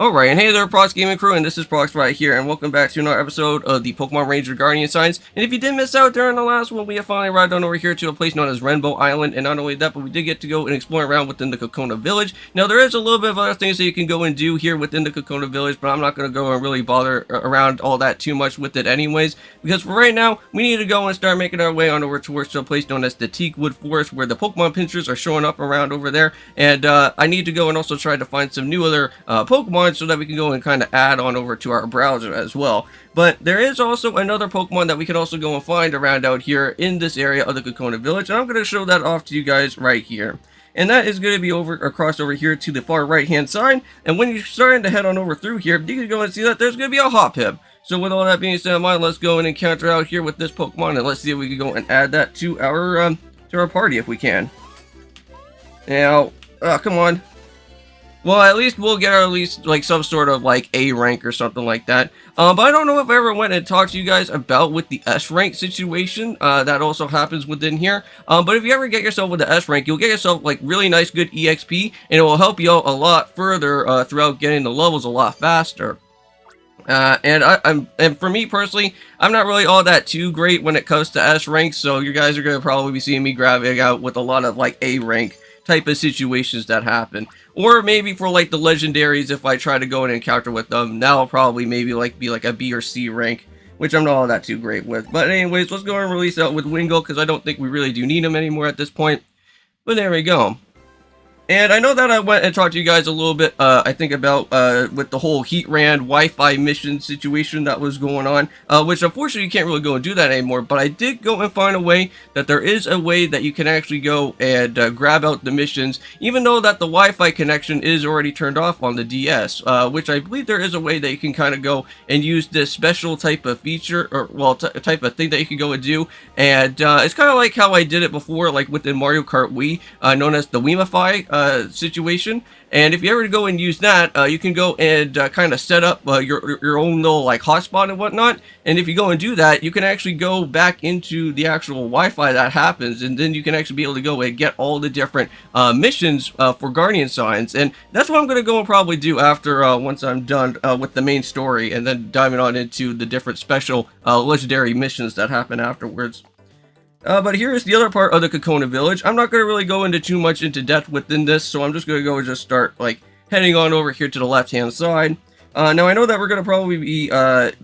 Alright, and hey there, Prox Gaming Crew, and this is Proxify here, and welcome back to another episode of the Pokemon Ranger Guardian Signs. And if you did miss out during the last one, we have finally arrived on over here to a place known as Rainbow Island, and not only that, but we did get to go and explore around within the Kokona Village. Now, there is a little bit of other things that you can go and do here within the Kokona Village, but I'm not going to go and really bother around all that too much with it anyways, because for right now, we need to go and start making our way on over towards a place known as the Teakwood Forest, where the Pokemon pinchers are showing up around over there, and I need to go and also try to find some new other Pokemon so that we can go and kind of add on over to our browser as well. But there is also another Pokemon that we can also go and find around out here in this area of the Kokona Village, and I'm going to show that off to you guys right here. And that is going to be across over here to the far right hand side, and when you're starting to head on over through here, you can go and see that there's going to be a Hoppip. So with all that being said in mind, let's go and encounter out here with this Pokemon, and let's see if we can go and add that to our party if we can. Now, come on. Well, at least we'll get at least like some sort of like A rank or something like that. But I don't know if I ever went and talked to you guys about with the S rank situation that also happens within here. But if you ever get yourself with the S rank, you'll get yourself like really nice good EXP, and it will help you out a lot further throughout getting the levels a lot faster. And for me personally, I'm not really all that too great when it comes to S rank, so you guys are gonna probably be seeing me grabbing out with a lot of like A rank type of situations that happen. Or maybe for like the legendaries, if I try to go and encounter with them, that'll probably maybe like be like a B or C rank, which I'm not all that too great with. But anyways, let's go and release out with Wingull, because I don't think we really do need him anymore at this point. But there we go. And I know that I went and talked to you guys a little bit, I think about, with the whole Heatran Wi-Fi mission situation that was going on, which unfortunately you can't really go and do that anymore, but I did go and find a way that there is a way that you can actually go and grab out the missions, even though that the Wi-Fi connection is already turned off on the DS, which I believe there is a way that you can kind of go and use this special type of feature, or, well, type of thing that you can go and do, and it's kind of like how I did it before, like within Mario Kart Wii, known as the Wiimify situation. And if you ever go and use that, you can go and kind of set up your own little like hotspot and whatnot. And if you go and do that, you can actually go back into the actual Wi-Fi that happens, and then you can actually be able to go and get all the different missions for Guardian Signs. And that's what I'm going to go and probably do after once I'm done with the main story, and then diving on into the different special legendary missions that happen afterwards. But here's the other part of the Kokona Village. I'm not going to really go into too much into depth within this, so I'm just going to go and just start, like, heading on over here to the left-hand side. Now, I know that we're going to probably be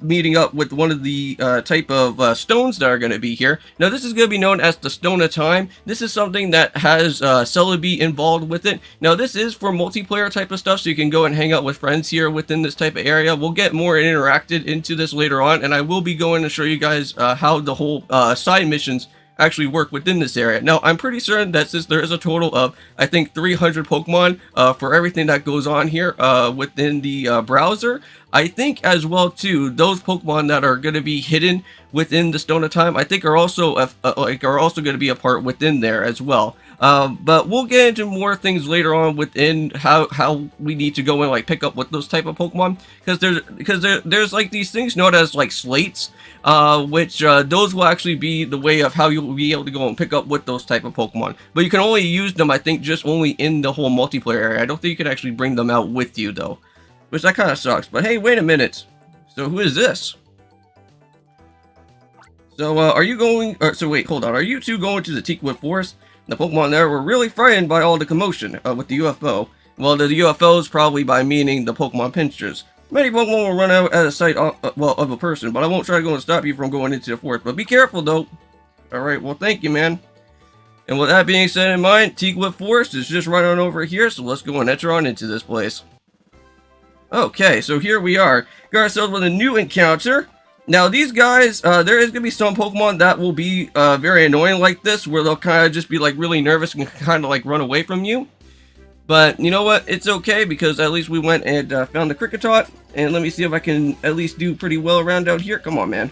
meeting up with one of the type of stones that are going to be here. Now, this is going to be known as the Stone of Time. This is something that has Celebi involved with it. Now, this is for multiplayer type of stuff, so you can go and hang out with friends here within this type of area. We'll get more interacted into this later on, and I will be going to show you guys how the whole side missions actually work within this area. Now, I'm pretty certain that since there is a total of, I think, 300 Pokemon for everything that goes on here within the browser, I think as well too, those Pokemon that are going to be hidden within the Stone of Time, I think are also going to be a part within there as well. But we'll get into more things later on within how we need to go and like pick up with those type of Pokemon, because there's like these things known as like slates, which those will actually be the way of how you'll be able to go and pick up with those type of Pokemon. But you can only use them, I think, just only in the whole multiplayer area. I don't think you can actually bring them out with you though, which that kind of sucks. But hey, wait a minute. So who is this? So are you going? So wait, hold on. Are you two going to the Teakwood Forest? The Pokemon there were really frightened by all the commotion with the UFO. Well, the UFOs probably by meaning the Pokemon pinchers. Many Pokemon will run out at a sight of a person, but I won't try to go and stop you from going into the forest. But be careful, though. Alright, well, thank you, man. And with that being said in mind, Teakwood Forest is just right on over here, so let's go and enter on into this place. Okay, so here we are. Got ourselves with a new encounter. Now, these guys, there is going to be some Pokemon that will be very annoying like this, where they'll kind of just be, like, really nervous and kind of, like, run away from you. But, you know what? It's okay, because at least we went and found the Kricketot, and let me see if I can at least do pretty well around out here. Come on, man.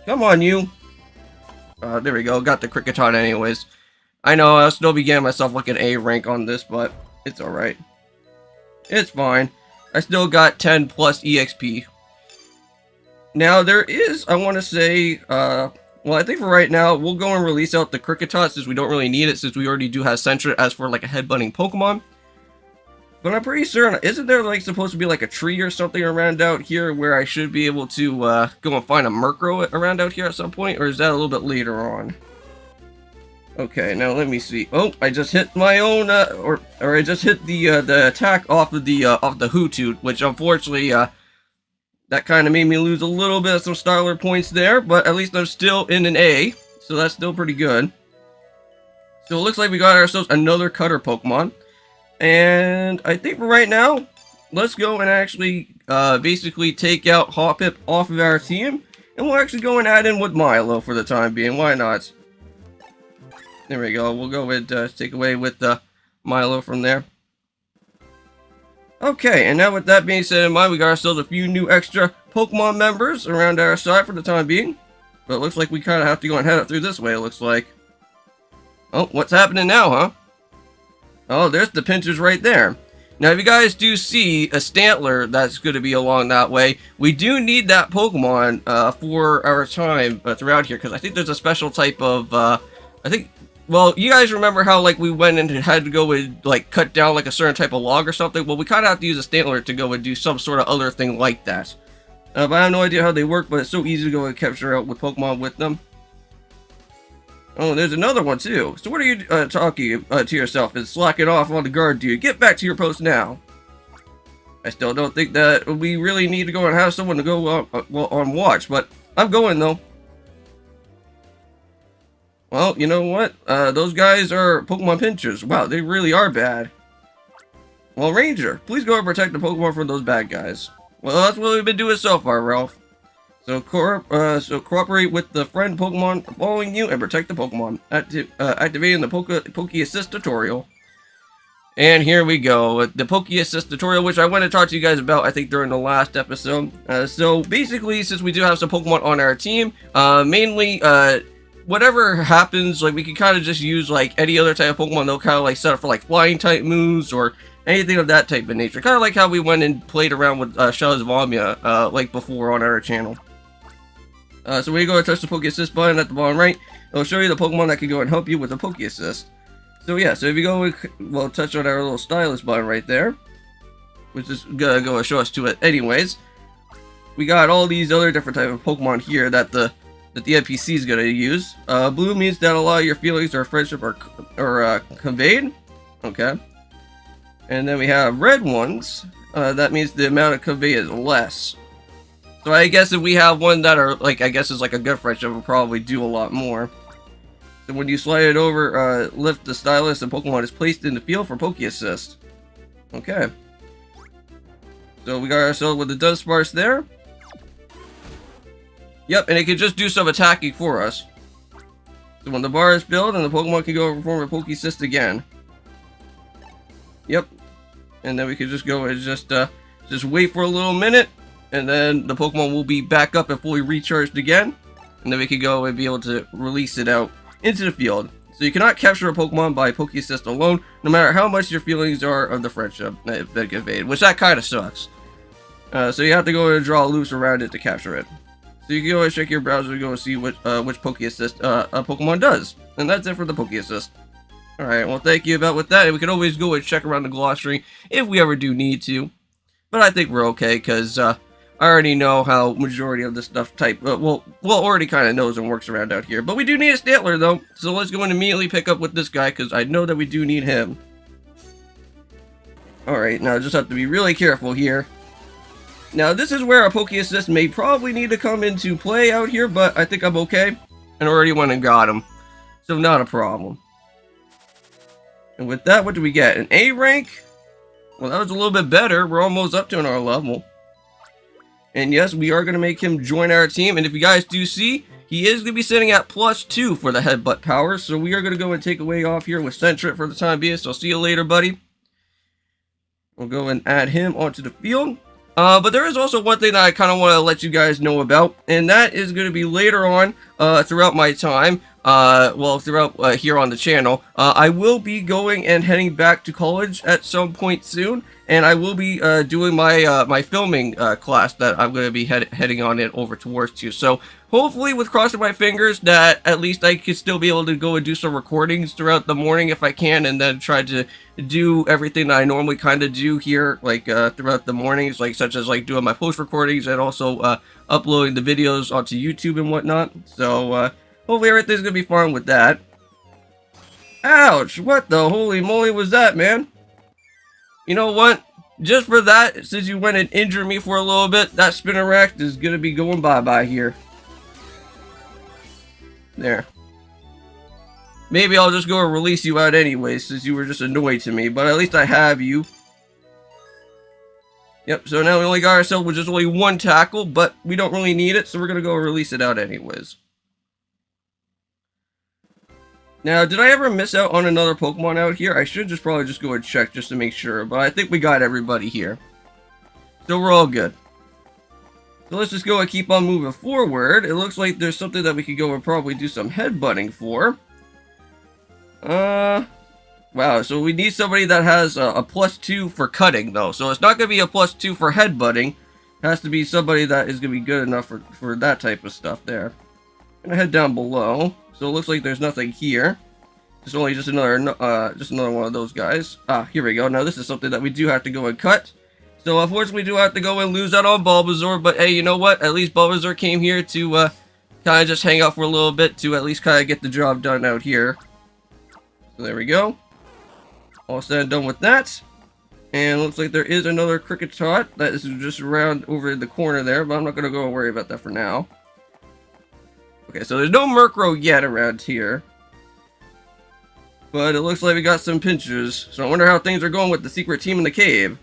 Come on, you. There we go. Got the Kricketot anyways. I know, I'll still be getting myself, like, an A rank on this, but it's alright. It's fine. I still got 10 plus EXP. Now, there is, I want to say, well, I think for right now, we'll go and release out the Kricketot since we don't really need it, since we already do have Sentret as for, like, a headbutting Pokemon. But I'm pretty certain, isn't there like supposed to be like a tree or something around out here where I should be able to go and find a Murkrow around out here at some point? Or is that a little bit later on? Okay, now let me see. Oh, I just hit my own, or I just hit the attack off of the Hoothoot, which unfortunately, that kind of made me lose a little bit of some Starler points there, but at least I'm still in an A, so that's still pretty good. So it looks like we got ourselves another Cutter Pokemon. And I think for right now, let's go and actually basically take out Hoppip off of our team. And we'll actually go and add in with Milo for the time being. Why not? There we go. We'll go and take away with Milo from there. Okay, and now with that being said in mind, we got ourselves a few new extra Pokemon members around our side for the time being. But it looks like we kind of have to go and head up through this way, it looks like. Oh, what's happening now, huh? Oh, there's the Pinchers right there. Now, if you guys do see a Stantler that's going to be along that way, we do need that Pokemon for our time throughout here, because I think there's a special type of, well, you guys remember how, like, we went and had to go and, like, cut down, like, a certain type of log or something? Well, we kind of have to use a Stantler to go and do some sort of other thing like that. But I have no idea how they work, but it's so easy to go and capture out with Pokemon with them. Oh, there's another one too. So what are you talking to yourself and slacking off on the guard, dude? Get back to your post now. I still don't think that we really need to go and have someone to go on watch, but I'm going though. Well, you know what? Those guys are Pokemon Pinchers. Wow, they really are bad. Well, Ranger, please go and protect the Pokemon from those bad guys. Well, that's what we've been doing so far, Ralph. So cooperate with the friend Pokemon following you and protect the Pokemon. Activating the Poke Assist tutorial. And here we go, the Poke Assist tutorial, which I want to talk to you guys about, I think, during the last episode. So basically, since we do have some Pokemon on our team, mainly, whatever happens, like, we can kind of just use, like, any other type of Pokemon. They'll kind of, like, set up for, like, flying type moves or anything of that type of nature. Kind of like how we went and played around with Shell's Vomia, like, before on our channel. So when you go and touch the Poke Assist button at the bottom right, it'll show you the Pokemon that can go and help you with the Poke Assist. So yeah, so if you go and touch on our little stylus button right there, which is gonna go and show us to it anyways, we got all these other different type of Pokemon here that the NPC is gonna use. Blue means that a lot of your feelings or friendship are conveyed. Okay. And then we have red ones. That means the amount of convey is less. So I guess if we have one that are, like, I guess is like a good friendship, we'll probably do a lot more. So when you slide it over, lift the stylus, and Pokemon is placed in the field for Poke Assist. Okay. So we got ourselves with the Dunsparce there. Yep, and it can just do some attacking for us. So when the bar is filled, and the Pokemon can go and perform a Poke Assist again. Yep. And then we can just go and just wait for a little minute. And then the Pokemon will be back up and fully recharged again. And then we can go and be able to release it out into the field. So you cannot capture a Pokemon by Poke Assist alone, no matter how much your feelings are of the friendship that get conveyed, which that kind of sucks. So you have to go and draw loops around it to capture it. So you can go and check your browser to go and see which Poke Assist a Pokemon does. And that's it for the Poke Assist. Alright, well thank you about with that. And we can always go and check around the glossary if we ever do need to. But I think we're okay, because I already know how majority of this stuff well, already kind of knows and works around out here. But we do need a Stantler, though. So let's go and immediately pick up with this guy, because I know that we do need him. Alright, now I just have to be really careful here. Now, this is where a Poke Assist may probably need to come into play out here, but I think I'm okay. And already went and got him. So not a problem. And with that, what do we get? An A rank? Well, that was a little bit better. We're almost up to our level. And yes, we are going to make him join our team. And if you guys do see, he is going to be sitting at +2 for the headbutt power. So we are going to go and take away off here with Sentret for the time being. So I'll see you later, buddy. We'll go and add him onto the field. But there is also one thing that I kind of want to let you guys know about. And that is going to be later on throughout my time. well, throughout here on the channel. I will be going and heading back to college at some point soon, and I will be doing my my filming class that I'm going to be heading on it over towards to. So hopefully, with crossing my fingers, that at least I could still be able to go and do some recordings throughout the morning if I can, and then try to do everything that I normally kind of do here, like throughout the mornings, like such as like doing my post recordings and also uploading the videos onto YouTube and whatnot. So hopefully everything's gonna be fine with that. Ouch! What the holy moly was that, man? You know what? Just for that, since you went and injured me for a little bit, that Spinnerack is gonna be going bye-bye here. There. Maybe I'll just go and release you out anyway, since you were just annoyed to me, but at least I have you. Yep, so now we only got ourselves with just only one tackle, but we don't really need it, so we're gonna go and release it out anyways. Now, did I ever miss out on another Pokemon out here? I should just probably just go and check just to make sure, but I think we got everybody here. So we're all good. So let's just go and keep on moving forward. It looks like there's something that we could go and probably do some headbutting for. Wow, so we need somebody that has a +2 for cutting, though. So it's not going to be a +2 for headbutting. It has to be somebody that is going to be good enough for that type of stuff there. I'm going to head down below. So it looks like there's nothing here. It's only just another one of those guys. Ah, here we go. Now this is something that we do have to go and cut. So unfortunately we do have to go and lose out on Bulbasaur. But hey, you know what? At least Bulbasaur came here to kind of just hang out for a little bit to at least kind of get the job done out here. So there we go. All said and done with that. And looks like there is another Kricketot that is just around over in the corner there. But I'm not going to go and worry about that for now. Okay, so there's no Murkrow yet around here. But it looks like we got some pinchers. So I wonder how things are going with the secret team in the cave.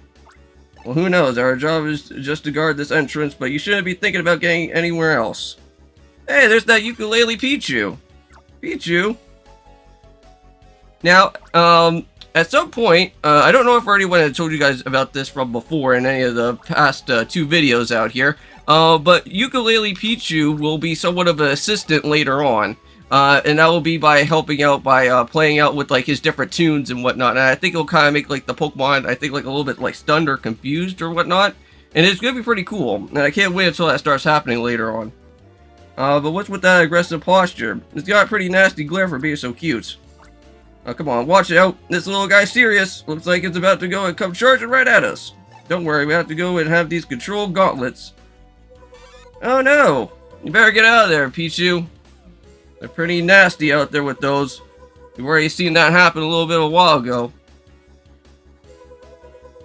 Well, who knows? Our job is just to guard this entrance, but you shouldn't be thinking about getting anywhere else. Hey, there's that ukulele Pichu. Pichu. Now, at some point, I don't know if I already went and told you guys about this from before in any of the past 2 videos out here. But Ukulele Pichu will be somewhat of an assistant later on. And that will be by helping out by playing out with like his different tunes and whatnot. And I think it'll kind of make like the Pokemon, I think like a little bit like stunned or confused or whatnot. And it's going to be pretty cool. And I can't wait until that starts happening later on. But what's with that aggressive posture? It's got a pretty nasty glare for being so cute. Oh, come on, watch out. This little guy's serious. Looks like it's about to go and come charging right at us. Don't worry, we have to go and have these control gauntlets. Oh no! You better get out of there, Pichu. They're pretty nasty out there with those. You've already seen that happen a little bit a while ago.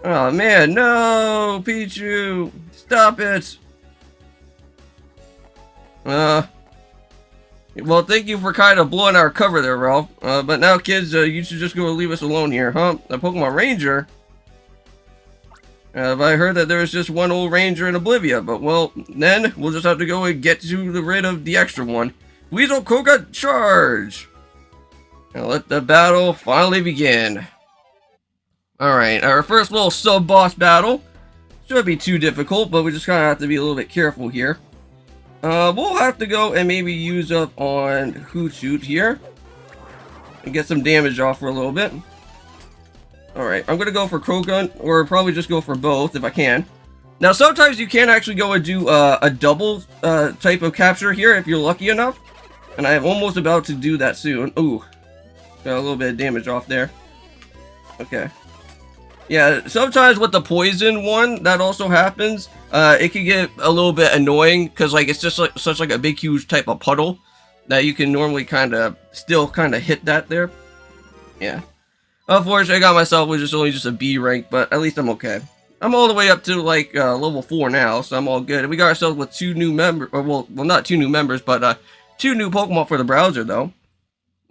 Oh man, no! Pichu! Stop it! Well, thank you for kind of blowing our cover there, Ralph. But now, kids, you should just go and leave us alone here, huh? The Pokemon Ranger? Have I heard that there was just one old Ranger in Oblivia? But, well, then we'll just have to go and get rid of the extra one. Weasel Koga, charge! Now let the battle finally begin. Alright, our first little sub-boss battle. Shouldn't be too difficult, but we just kind of have to be a little bit careful here. We'll have to go and maybe use up on Hootsuit here. And get some damage off for a little bit. Alright, I'm going to go for Croagunk, or probably just go for both if I can. Now, sometimes you can actually go and do a double type of capture here if you're lucky enough. And I am almost about to do that soon. Ooh, got a little bit of damage off there. Okay. Yeah, sometimes with the poison one, that also happens. It can get a little bit annoying because like it's just like such like a big huge type of puddle that you can normally still hit that there. Yeah. Unfortunately, I got myself with only just a B rank, but at least I'm okay. I'm all the way up to like level 4 now, so I'm all good. And we got ourselves with 2 new members, or well, not 2 new members, but 2 new Pokemon for the browser though.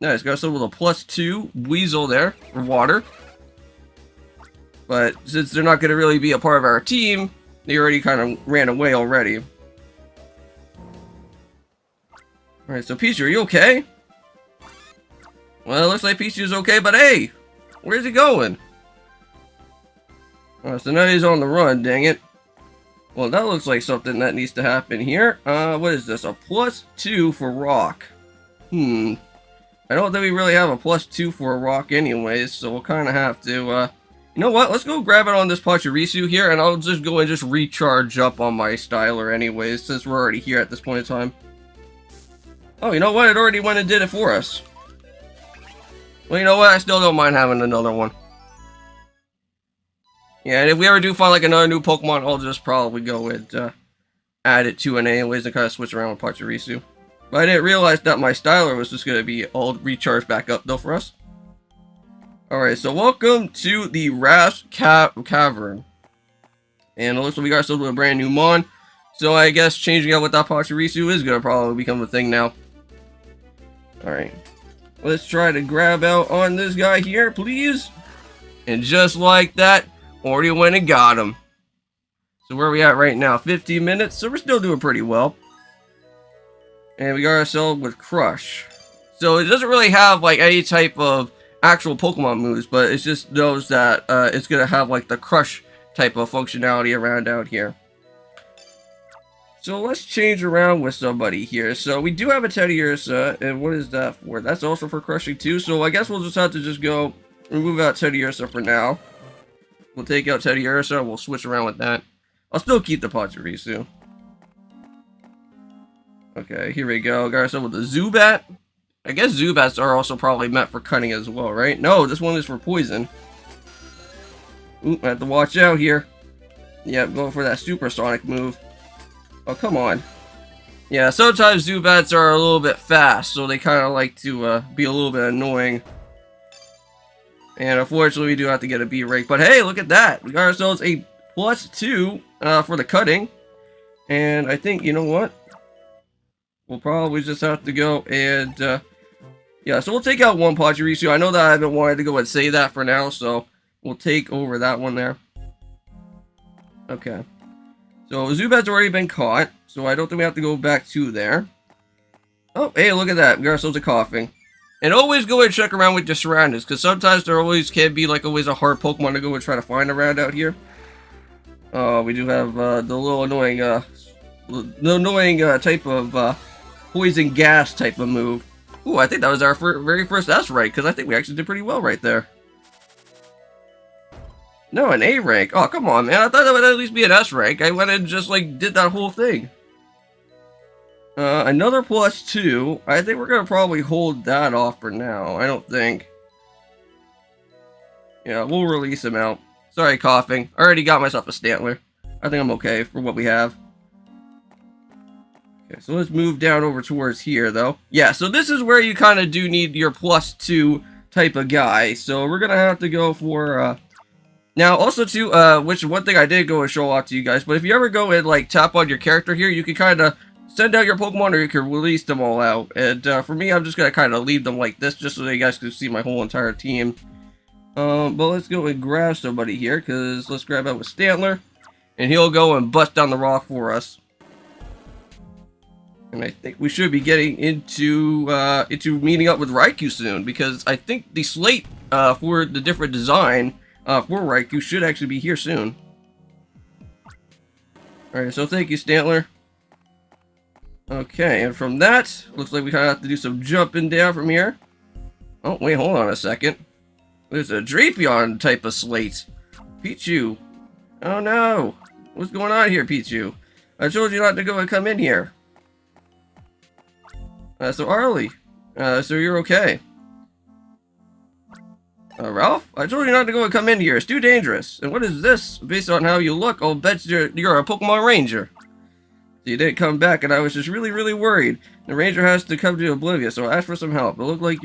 Nice, got ourselves with a +2 Weasel there for water. But since they're not going to really be a part of our team, they already kind of ran away already. Alright, so Pichu, are you okay? Well, it looks like Pichu's okay, but hey! Where's he going? Oh, so now he's on the run, dang it. Well, that looks like something that needs to happen here. What is this? A +2 for Rock. I don't think we really have a +2 for a rock anyways, so we'll kind of have to, you know what, let's go grab it on this Pachirisu here, and I'll just go and just recharge up on my Styler anyways, since we're already here at this point in time. Oh, you know what, it already went and did it for us. Well, you know what, I still don't mind having another one. Yeah, and if we ever do find like another new Pokemon, I'll just probably go and add it to an anyways and kind of switch around with Pachirisu. But I didn't realize that my Styler was just going to be all recharged back up though for us. Alright, so welcome to the Rasp Cavern. And it looks like we got ourselves with a brand new Mon. So I guess changing out with that Pachirisu is going to probably become a thing now. Alright. Let's try to grab out on this guy here, please. And just like that, already went and got him. So where are we at right now? 15 minutes, so we're still doing pretty well. And we got ourselves with Crush. So it doesn't really have like any type of actual Pokemon moves, but it just knows that it's going to have like the Crush type of functionality around out here. So let's change around with somebody here. So we do have a Teddiursa, and what is that for? That's also for crushing too, so I guess we'll just have to just go remove out Teddiursa for now. We'll take out Teddiursa, and we'll switch around with that. I'll still keep the Pachirisu. Okay, here we go. Got ourselves with the Zubat. I guess Zubats are also probably meant for cutting as well, right? No, this one is for poison. Ooh, I have to watch out here. Yep, going for that supersonic move. Oh, come on. Yeah, sometimes Zubats are a little bit fast, so they kind of like to be a little bit annoying. And unfortunately, we do have to get a B rank. But hey, look at that. We got ourselves a +2 for the cutting. And I think, you know what? We'll probably just have to go and, yeah, so we'll take out one Pachirisu. I know that I haven't wanted to go and say that for now, so we'll take over that one there. Okay. So Zubat's already been caught, so I don't think we have to go back to there. Oh, hey, look at that. We got ourselves a Coughing. And always go and check around with your surroundings, because sometimes there always can be, like, always a hard Pokemon to go and try to find around out here. We do have the little annoying, type of poison gas type of move. Ooh, I think that was our very first S rank, because I think we actually did pretty well right there. No, an A rank. Oh, come on, man. I thought that would at least be an S rank. I went and just, like, did that whole thing. Another +2. I think we're going to probably hold that off for now. I don't think. Yeah, we'll release him out. Sorry, Coughing. I already got myself a Stantler. I think I'm okay for what we have. Okay, so let's move down over towards here, though. Yeah, so this is where you kind of do need your +2 type of guy. So we're going to have to go for, now, also, too, which one thing I did go and show off to you guys, but if you ever go and, like, tap on your character here, you can kind of send out your Pokemon or you can release them all out. And, for me, I'm just going to kind of leave them like this, just so that you guys can see my whole entire team. But let's go and grab somebody here, because let's grab out with Stantler, and he'll go and bust down the rock for us. And I think we should be getting into meeting up with Raikou soon, because I think the slate, for the different design, for Raikou should actually be here soon. Alright, so thank you, Stantler. Okay, and from that, looks like we kind of have to do some jumping down from here. Oh, wait, hold on a second. There's a Drapion type of slate. Pichu. Oh no. What's going on here, Pichu? I told you not to go and come in here. So Arlie. So you're okay. Ralph? I told you not to go and come in here. It's too dangerous. And what is this? Based on how you look, I'll bet you're a Pokemon Ranger. So you didn't come back, and I was just really, really worried. The Ranger has to come to Oblivion, so I asked for some help. It looked like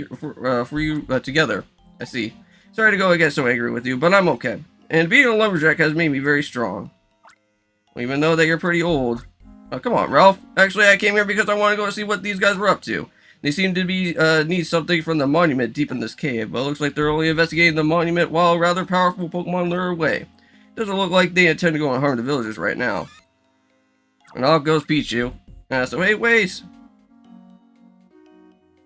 for you together. I see. Sorry to go and get so angry with you, but I'm okay. And being a lumberjack has made me very strong. Even though that you're pretty old. Oh, come on, Ralph. Actually, I came here because I want to go see what these guys were up to. They seem to be need something from the monument deep in this cave, but it looks like they're only investigating the monument while rather powerful Pokemon lure away. Doesn't look like they intend to go and harm the villagers right now. And off goes Pichu. So hey, wait!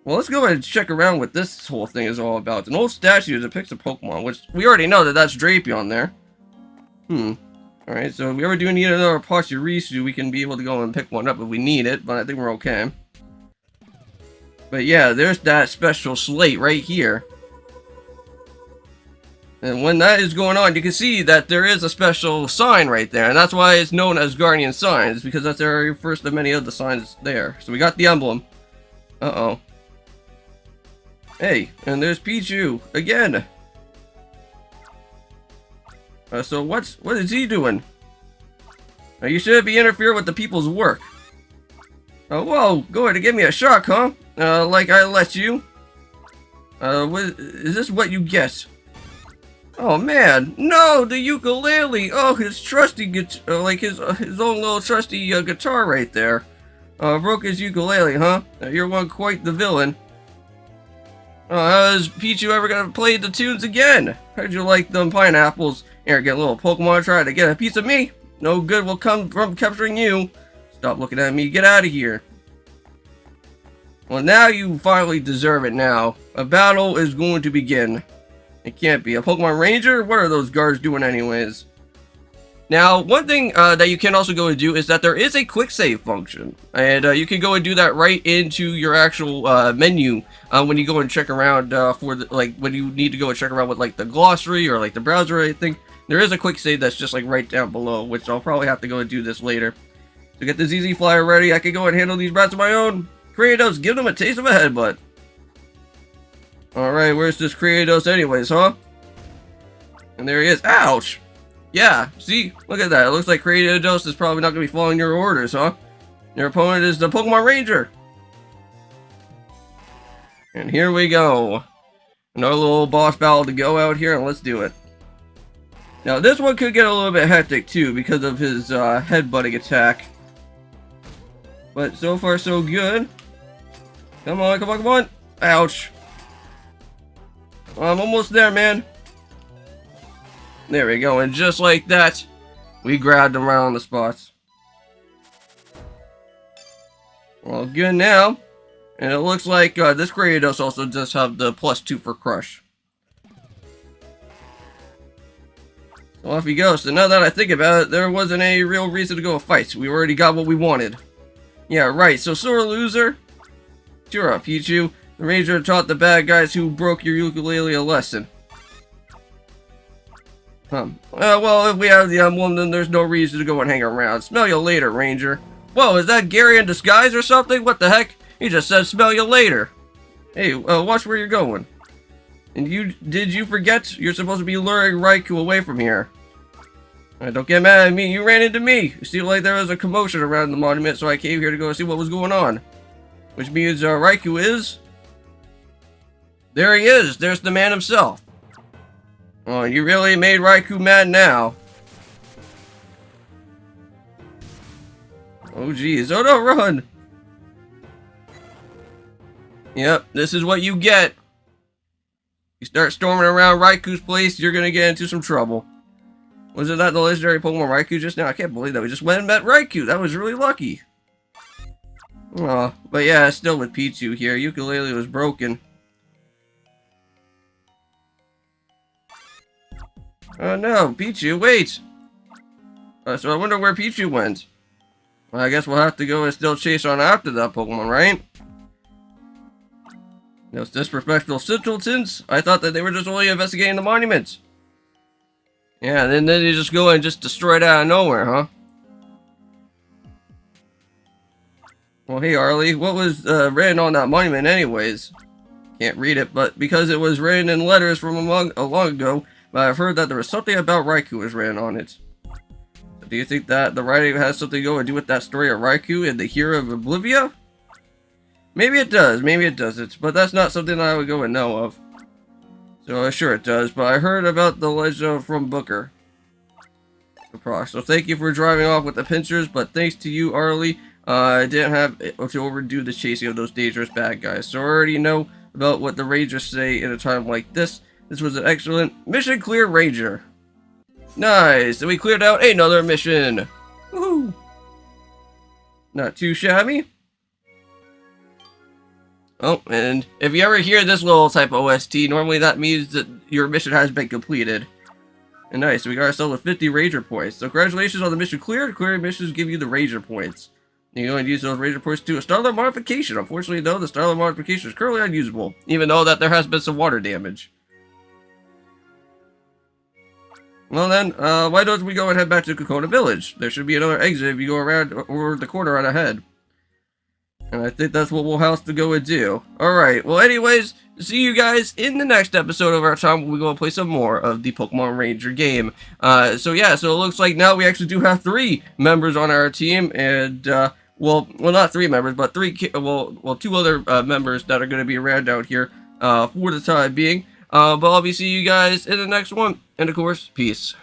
Well, let's go ahead and check around what this whole thing is all about. It's an old statue that depicts a Pokemon, which we already know that that's Drapion there. Alright, so if we ever do need another Pachirisu, we can be able to go and pick one up if we need it, but I think we're okay. But yeah, there's that special slate right here. And when that is going on, you can see that there is a special sign right there. And that's why it's known as Guardian Signs, because that's the very first of many of the signs there. So we got the emblem. Uh-oh. Hey, and there's Pichu again. So what is he doing? You shouldn't be interfering with the people's work. Whoa, going to give me a shock, huh? Like I let you? Is this what you get? Oh man, no, the ukulele! Oh, his trusty like his own little trusty guitar right there. Broke his ukulele, huh? You're one quite the villain. How's Pichu ever gonna play the tunes again? How'd you like them pineapples? Arrogant little Pokemon trying to get a piece of me? No good will come from capturing you. Stop looking at me, get out of here. Well, now you finally deserve it now. A battle is going to begin. It can't be. A Pokemon Ranger? What are those guards doing anyways? Now, one thing that you can also go and do is that there is a quick save function. And you can go and do that right into your actual menu when you go and check around for the, like when you need to go and check around with like the glossary or like the browser or anything. There is a quick save that's just like right down below, which I'll probably have to go and do this later. To get this easy flyer ready, I can go and handle these rats on my own. Kratos, give them a taste of a headbutt. Alright, where's this Kratos anyways, huh? And there he is. Ouch! Yeah, see? Look at that. It looks like Kratos is probably not going to be following your orders, huh? Your opponent is the Pokemon Ranger. And here we go. Another little boss battle to go out here, and let's do it. Now, this one could get a little bit hectic, too, because of his headbutting attack. But so far, so good. Come on, come on, come on! Ouch! I'm almost there, man. There we go, and just like that, we grabbed him right on the spots. Well, good now. And it looks like this Kratos also does have the +2 for Crush. So off he goes. So now that I think about it, there wasn't any real reason to go fight. We already got what we wanted. Yeah, right. So sore loser. Cheer up, Pichu. The Ranger taught the bad guys who broke your ukulele a lesson. Well, if we have the emblem, then there's no reason to go and hang around. Smell you later, Ranger. Whoa, is that Gary in disguise or something? What the heck? He just said smell you later. Hey, watch where you're going. And did you forget? You're supposed to be luring Raikou away from here. Don't get mad at me, you ran into me. It seemed like there was a commotion around the monument, so I came here to go see what was going on. Which means Raikou is... There he is, there's the man himself. Oh, you really made Raikou mad now. Oh geez, oh no, run! Yep, this is what you get. You start storming around Raikou's place, you're gonna get into some trouble. Wasn't that the legendary Pokemon Raikou just now? I can't believe that we just went and met Raikou. That was really lucky. Oh, but yeah, still with Pichu here. Ukulele was broken. Oh no, Pichu, wait! So I wonder where Pichu went. Well, I guess we'll have to go and still chase on after that Pokemon, right? Those disrespectful simpletons? I thought that they were just only investigating the monuments. Yeah, then they just go and just destroy it out of nowhere, huh? Well, hey, Arlie, what was written on that monument anyways? Can't read it, but because it was written in letters from long ago, but I've heard that there was something about Raikou was written on it. So do you think that the writing has something to go and do with that story of Raikou and the Hero of Oblivia? Maybe it does, maybe it doesn't, but that's not something that I would go and know of. So sure it does, but I heard about the legend from Booker. The Prox. So thank you for driving off with the pincers, but thanks to you, Arlie, I didn't have to overdo the chasing of those dangerous bad guys. So I already know about what the Rangers say in a time like this. This was an excellent mission clear, Ranger. Nice, and we cleared out another mission. Woohoo! Not too shabby. Oh, and if you ever hear this little type of OST, normally that means that your mission has been completed. And nice, we got ourselves with 50 Ranger points. So congratulations on the mission cleared. Clearing missions give you the Ranger points. You can use those razor points to a Starlight modification. Unfortunately, though, the Starlight modification is currently unusable, even though that there has been some water damage. Well then, why don't we go and head back to Kokona Village? There should be another exit if you go around over the corner right ahead. And I think that's what we'll have to go and do. Alright, well anyways, see you guys in the next episode of our time when we go and play some more of the Pokemon Ranger game. So yeah, so it looks like now we actually do have 3 members on our team, and well not 3 members, but 2 other members that are going to be around out here for the time being. But I'll be seeing you guys in the next one, and of course, peace.